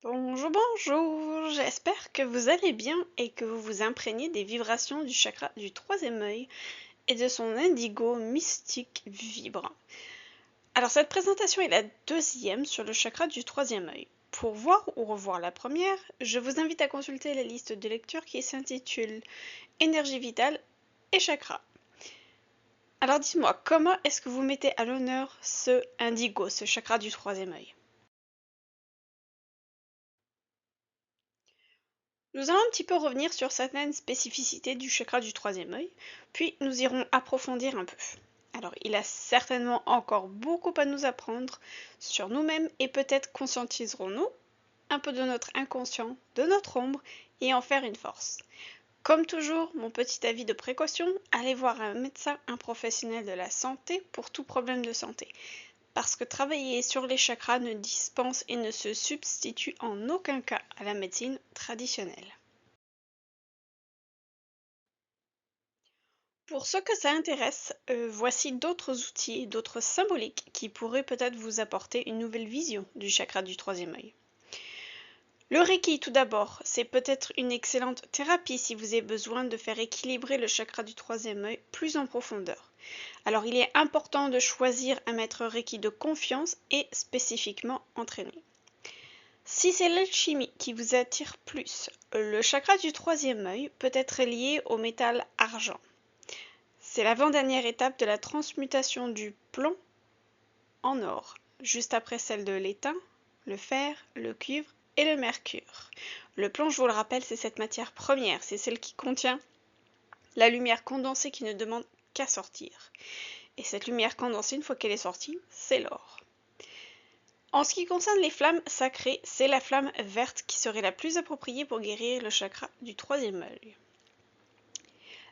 Bonjour, bonjour, j'espère que vous allez bien et que vous vous imprégnez des vibrations du chakra du troisième œil et de son indigo mystique vibrant. Alors cette présentation est la deuxième sur le chakra du troisième œil. Pour voir ou revoir la première, je vous invite à consulter la liste de lecture qui s'intitule Énergie vitale et chakra. Alors dites-moi, comment est-ce que vous mettez à l'honneur ce indigo, ce chakra du troisième œil? Nous allons un petit peu revenir sur certaines spécificités du chakra du troisième œil, puis nous irons approfondir un peu. Alors, il a certainement encore beaucoup à nous apprendre sur nous-mêmes et peut-être conscientiserons-nous un peu de notre inconscient, de notre ombre et en faire une force. Comme toujours, mon petit avis de précaution, allez voir un médecin, un professionnel de la santé pour tout problème de santé. Parce que travailler sur les chakras ne dispense et ne se substitue en aucun cas à la médecine traditionnelle. Pour ceux que ça intéresse, voici d'autres outils et d'autres symboliques qui pourraient peut-être vous apporter une nouvelle vision du chakra du troisième œil. Le Reiki, tout d'abord, c'est peut-être une excellente thérapie si vous avez besoin de faire équilibrer le chakra du troisième œil plus en profondeur. Alors, il est important de choisir un maître Reiki de confiance et spécifiquement entraîné. Si c'est l'alchimie qui vous attire plus, le chakra du troisième œil peut être lié au métal argent. C'est l'avant-dernière étape de la transmutation du plomb en or, juste après celle de l'étain, le fer, le cuivre et le mercure. Le plomb, je vous le rappelle, c'est cette matière première, c'est celle qui contient la lumière condensée qui ne demande qu'à sortir. Et cette lumière condensée, une fois qu'elle est sortie, c'est l'or. En ce qui concerne les flammes sacrées, c'est la flamme verte qui serait la plus appropriée pour guérir le chakra du troisième œil.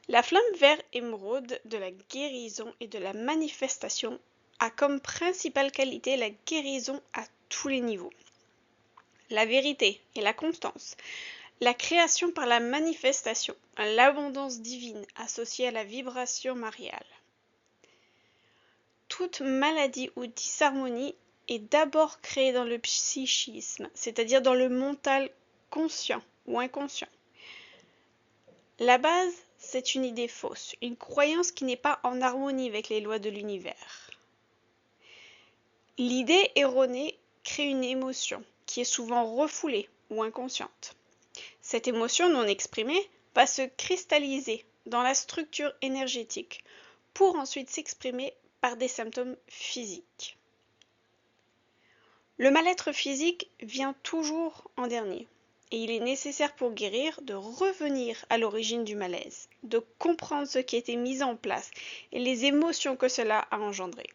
La flamme vert émeraude de la guérison et de la manifestation a comme principale qualité la guérison à tous les niveaux. La vérité et la constance, la création par la manifestation, l'abondance divine associée à la vibration mariale. Toute maladie ou disharmonie est d'abord créée dans le psychisme, c'est-à-dire dans le mental conscient ou inconscient. La base, c'est une idée fausse, une croyance qui n'est pas en harmonie avec les lois de l'univers. L'idée erronée crée une émotion qui est souvent refoulée ou inconsciente. Cette émotion non exprimée va se cristalliser dans la structure énergétique pour ensuite s'exprimer par des symptômes physiques. Le mal-être physique vient toujours en dernier. Et il est nécessaire pour guérir de revenir à l'origine du malaise, de comprendre ce qui a été mis en place et les émotions que cela a engendrées.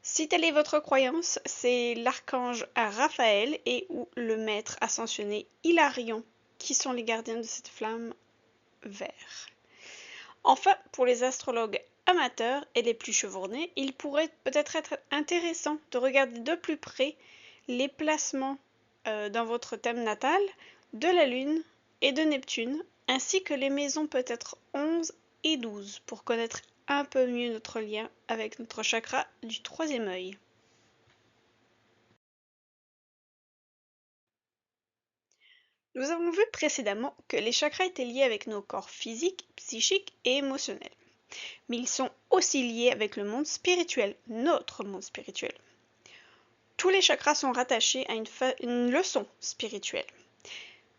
Si telle est votre croyance, c'est l'archange Raphaël et ou le maître ascensionné Hilarion qui sont les gardiens de cette flamme vert. Enfin, pour les astrologues amateurs et les plus chevronnés, il pourrait peut-être être intéressant de regarder de plus près les placements dans votre thème natal de la Lune et de Neptune, ainsi que les maisons peut-être 11 et 12 pour connaître un peu mieux notre lien avec notre chakra du troisième œil. Nous avons vu précédemment que les chakras étaient liés avec nos corps physiques, psychiques et émotionnels. Mais ils sont aussi liés avec le monde spirituel, notre monde spirituel. Tous les chakras sont rattachés à une leçon spirituelle.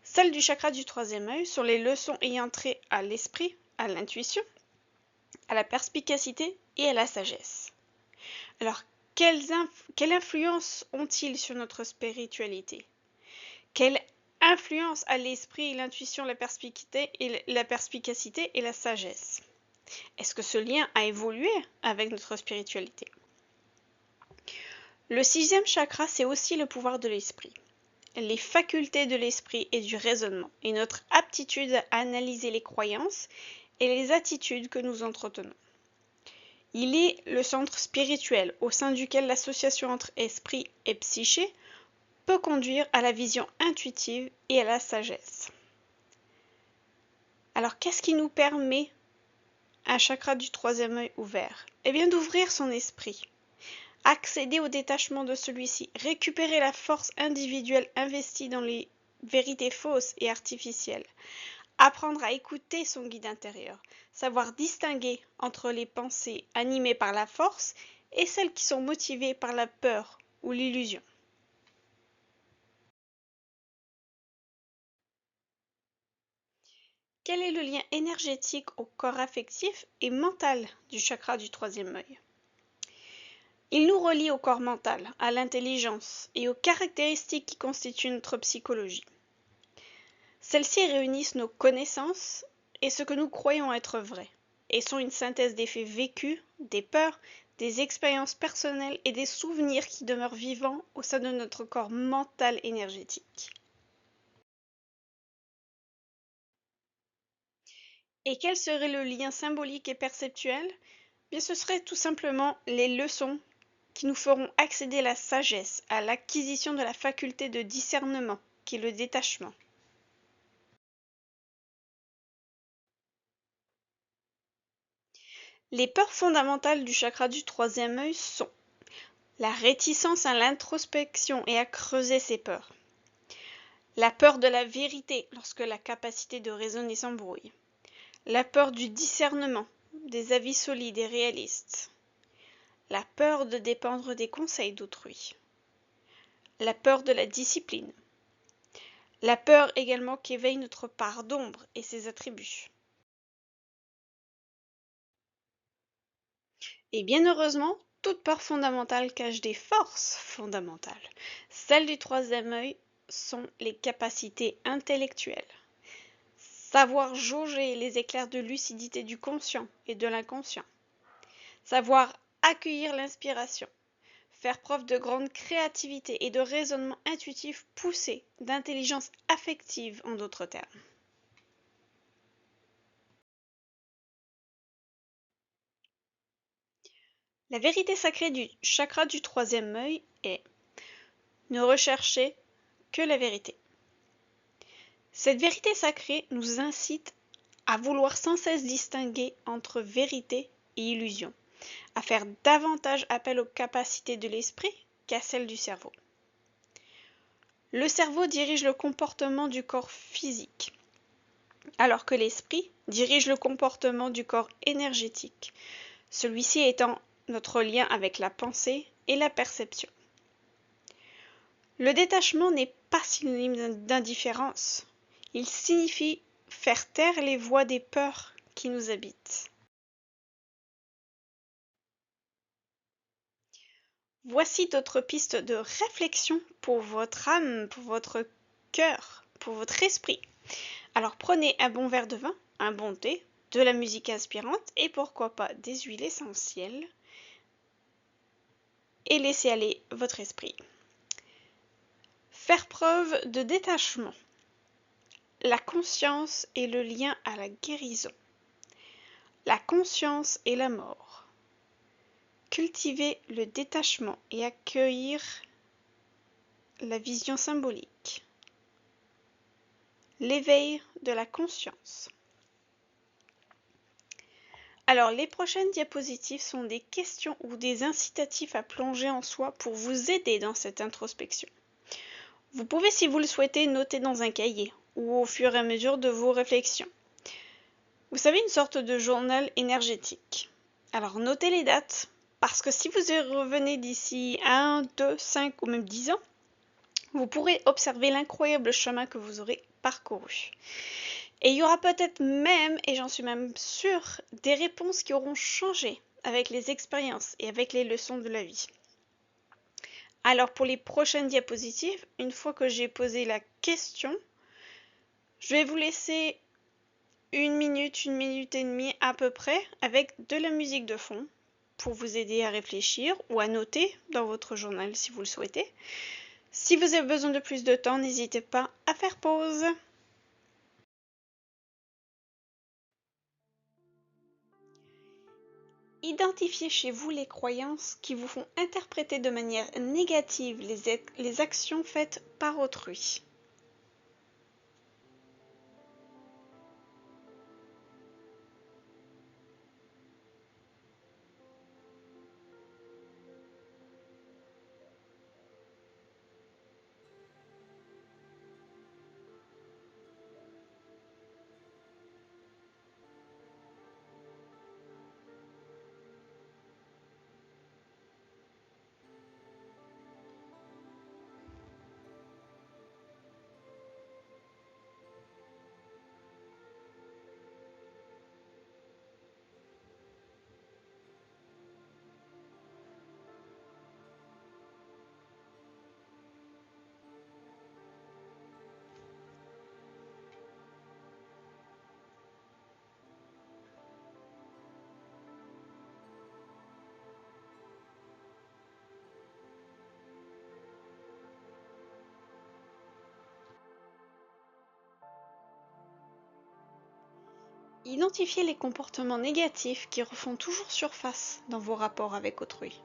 Celles du chakra du troisième œil sont les leçons ayant trait à l'esprit, à l'intuition, à la perspicacité et à la sagesse. Alors, quelle influence ont-ils sur notre spiritualité? Quelle influence a l'esprit, l'intuition, la perspicacité et la sagesse? Est-ce que ce lien a évolué avec notre spiritualité? Le sixième chakra, c'est aussi le pouvoir de l'esprit, les facultés de l'esprit et du raisonnement, et notre aptitude à analyser les croyances et les attitudes que nous entretenons. Il est le centre spirituel au sein duquel l'association entre esprit et psyché peut conduire à la vision intuitive et à la sagesse. Alors, qu'est-ce qui nous permet un chakra du troisième œil ouvert? Eh bien, d'ouvrir son esprit accéder au détachement de celui-ci, récupérer la force individuelle investie dans les vérités fausses et artificielles, apprendre à écouter son guide intérieur, savoir distinguer entre les pensées animées par la force et celles qui sont motivées par la peur ou l'illusion. Quel est le lien énergétique au corps affectif et mental du chakra du troisième œil? Il nous relie au corps mental, à l'intelligence et aux caractéristiques qui constituent notre psychologie. Celles-ci réunissent nos connaissances et ce que nous croyons être vrai, et sont une synthèse des faits vécus, des peurs, des expériences personnelles et des souvenirs qui demeurent vivants au sein de notre corps mental énergétique. Et quel serait le lien symbolique et perceptuel? Bien, ce serait tout simplement les leçons qui nous feront accéder à la sagesse, à l'acquisition de la faculté de discernement, qui est le détachement. Les peurs fondamentales du chakra du troisième œil sont la réticence à l'introspection et à creuser ses peurs, la peur de la vérité lorsque la capacité de raisonner s'embrouille, la peur du discernement, des avis solides et réalistes, la peur de dépendre des conseils d'autrui, la peur de la discipline, la peur également qu'éveille notre part d'ombre et ses attributs. Et bien heureusement, toute peur fondamentale cache des forces fondamentales. Celles du troisième œil sont les capacités intellectuelles. Savoir jauger les éclairs de lucidité du conscient et de l'inconscient. Savoir accueillir l'inspiration. Faire preuve de grande créativité et de raisonnement intuitif poussé, d'intelligence affective en d'autres termes. La vérité sacrée du chakra du troisième œil est: ne rechercher que la vérité. Cette vérité sacrée nous incite à vouloir sans cesse distinguer entre vérité et illusion, à faire davantage appel aux capacités de l'esprit qu'à celles du cerveau. Le cerveau dirige le comportement du corps physique, alors que l'esprit dirige le comportement du corps énergétique, celui-ci étant notre lien avec la pensée et la perception. Le détachement n'est pas synonyme d'indifférence, il signifie faire taire les voix des peurs qui nous habitent. Voici d'autres pistes de réflexion pour votre âme, pour votre cœur, pour votre esprit. Alors prenez un bon verre de vin, un bon thé, de la musique inspirante et pourquoi pas des huiles essentielles et laissez aller votre esprit. Faire preuve de détachement. La conscience est le lien à la guérison. La conscience est la mort. Cultiver le détachement et accueillir la vision symbolique. L'éveil de la conscience. Alors, les prochaines diapositives sont des questions ou des incitatifs à plonger en soi pour vous aider dans cette introspection. Vous pouvez, si vous le souhaitez, noter dans un cahier ou au fur et à mesure de vos réflexions. Vous savez, une sorte de journal énergétique. Alors, notez les dates, parce que si vous y revenez d'ici 1, 2, 5 ou même 10 ans, vous pourrez observer l'incroyable chemin que vous aurez parcouru. Et il y aura peut-être même, et j'en suis même sûre, des réponses qui auront changé avec les expériences et avec les leçons de la vie. Alors pour les prochaines diapositives, une fois que j'ai posé la question, je vais vous laisser une minute et demie à peu près avec de la musique de fond pour vous aider à réfléchir ou à noter dans votre journal si vous le souhaitez. Si vous avez besoin de plus de temps, n'hésitez pas à faire pause. Identifiez chez vous les croyances qui vous font interpréter de manière négative les actions faites par autrui. Identifiez les comportements négatifs qui refont toujours surface dans vos rapports avec autrui.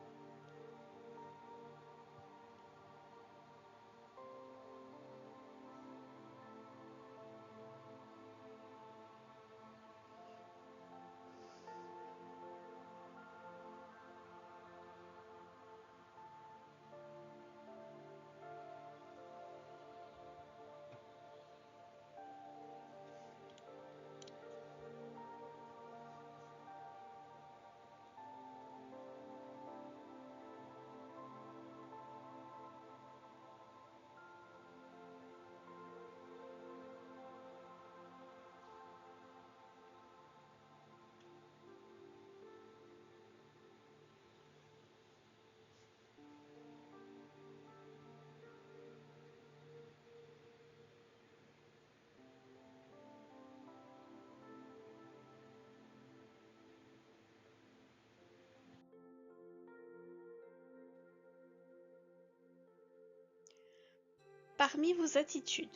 Parmi vos attitudes,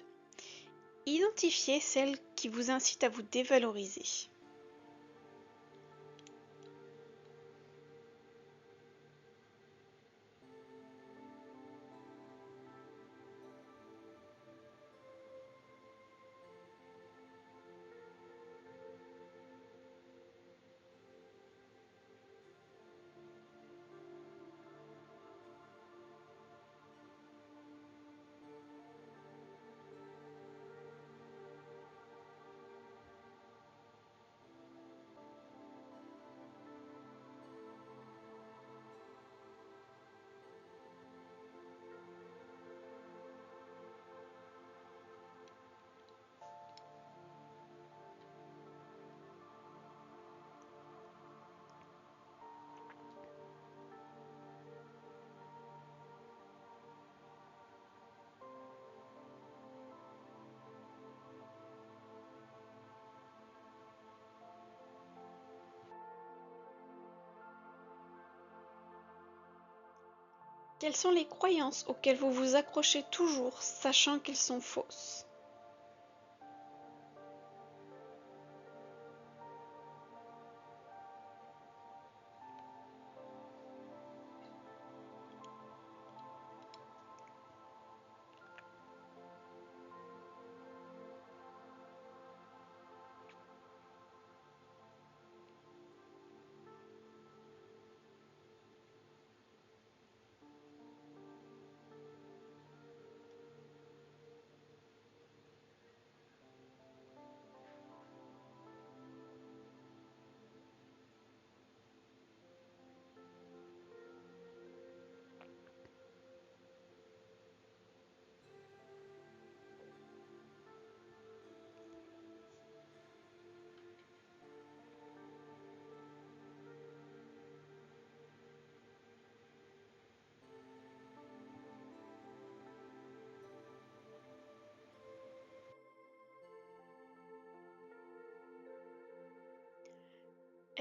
identifiez celles qui vous incitent à vous dévaloriser. Quelles sont les croyances auxquelles vous vous accrochez toujours, sachant qu'elles sont fausses?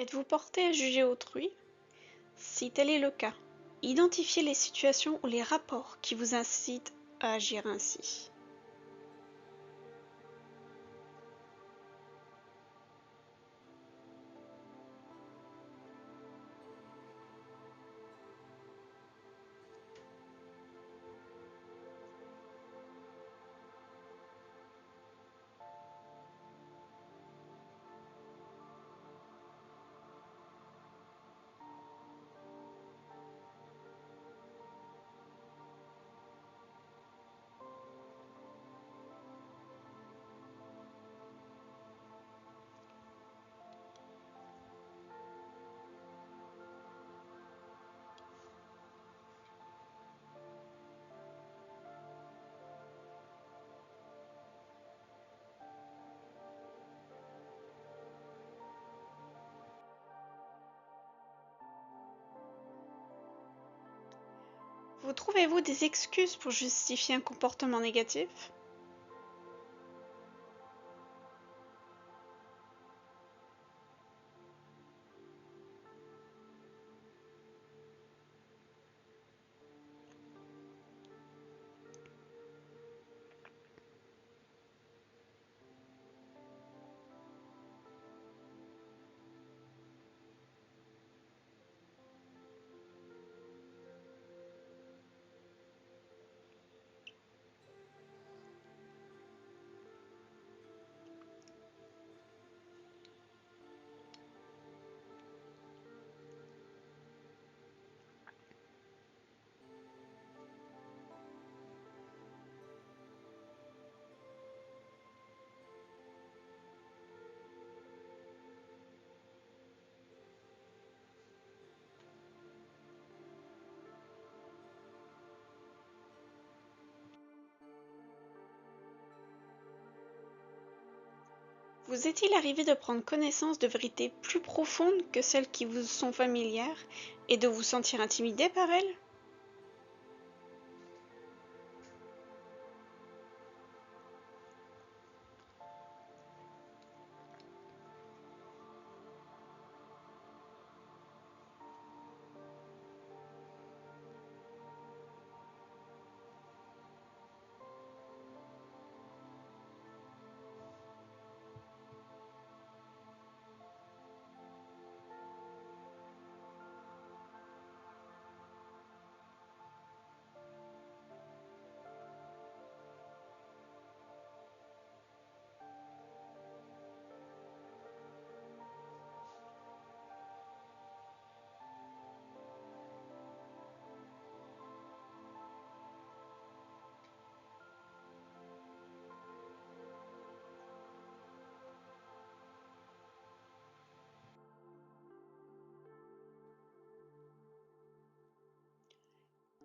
Êtes-vous porté à juger autrui? Si tel est le cas, identifiez les situations ou les rapports qui vous incitent à agir ainsi. Vous trouvez-vous des excuses pour justifier un comportement négatif? Vous est-il arrivé de prendre connaissance de vérités plus profondes que celles qui vous sont familières et de vous sentir intimidé par elles?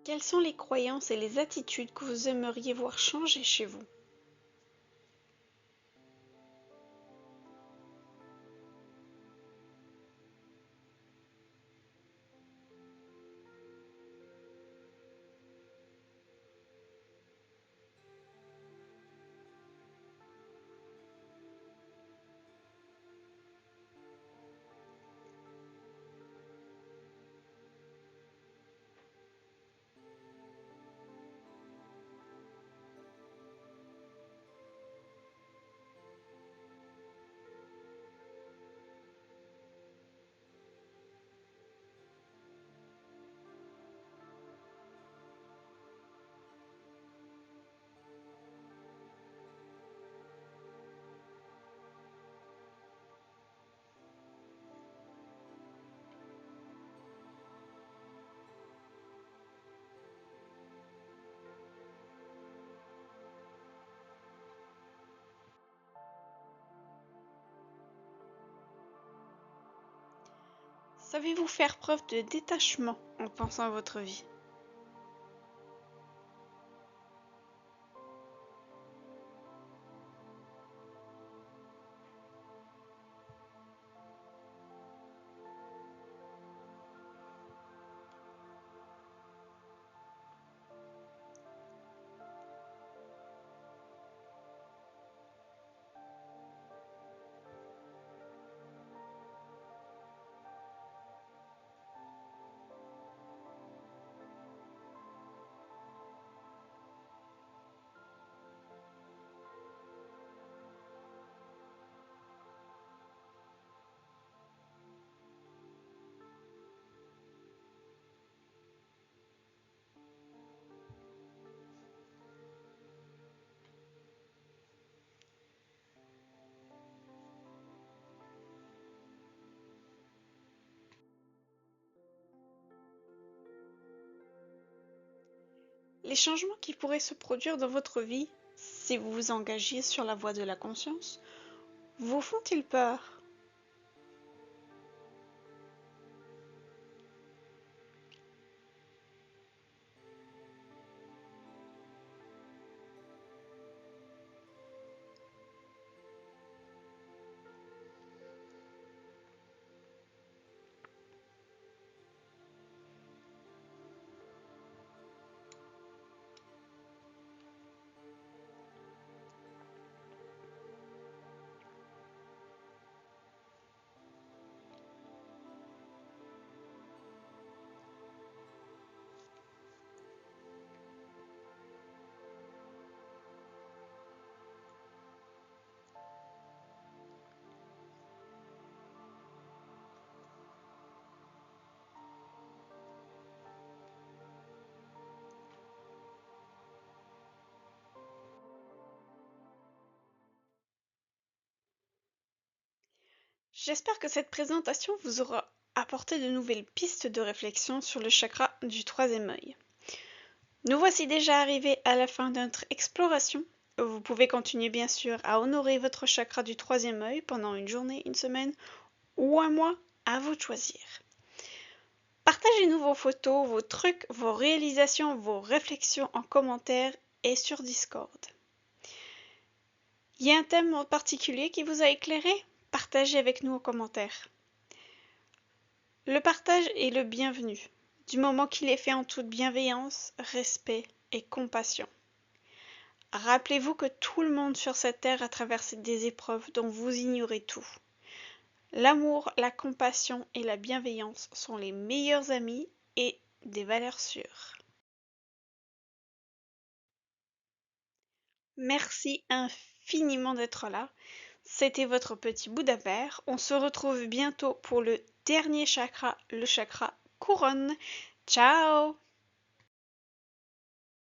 Quelles sont les croyances et les attitudes que vous aimeriez voir changer chez vous? Savez-vous faire preuve de détachement en pensant à votre vie? Les changements qui pourraient se produire dans votre vie, si vous vous engagiez sur la voie de la conscience, vous font-ils peur? J'espère que cette présentation vous aura apporté de nouvelles pistes de réflexion sur le chakra du troisième œil. Nous voici déjà arrivés à la fin de notre exploration. Vous pouvez continuer bien sûr à honorer votre chakra du troisième œil pendant une journée, une semaine ou un mois, à vous de choisir. Partagez-nous vos photos, vos trucs, vos réalisations, vos réflexions en commentaire et sur Discord. Il y a un thème en particulier qui vous a éclairé? Partagez avec nous en commentaire. Le partage est le bienvenu, du moment qu'il est fait en toute bienveillance, respect et compassion. Rappelez-vous que tout le monde sur cette terre a traversé des épreuves dont vous ignorez tout. L'amour, la compassion et la bienveillance sont les meilleurs amis et des valeurs sûres. Merci infiniment d'être là. C'était votre petit Bouddha vert. On se retrouve bientôt pour le dernier chakra, le chakra couronne. Ciao!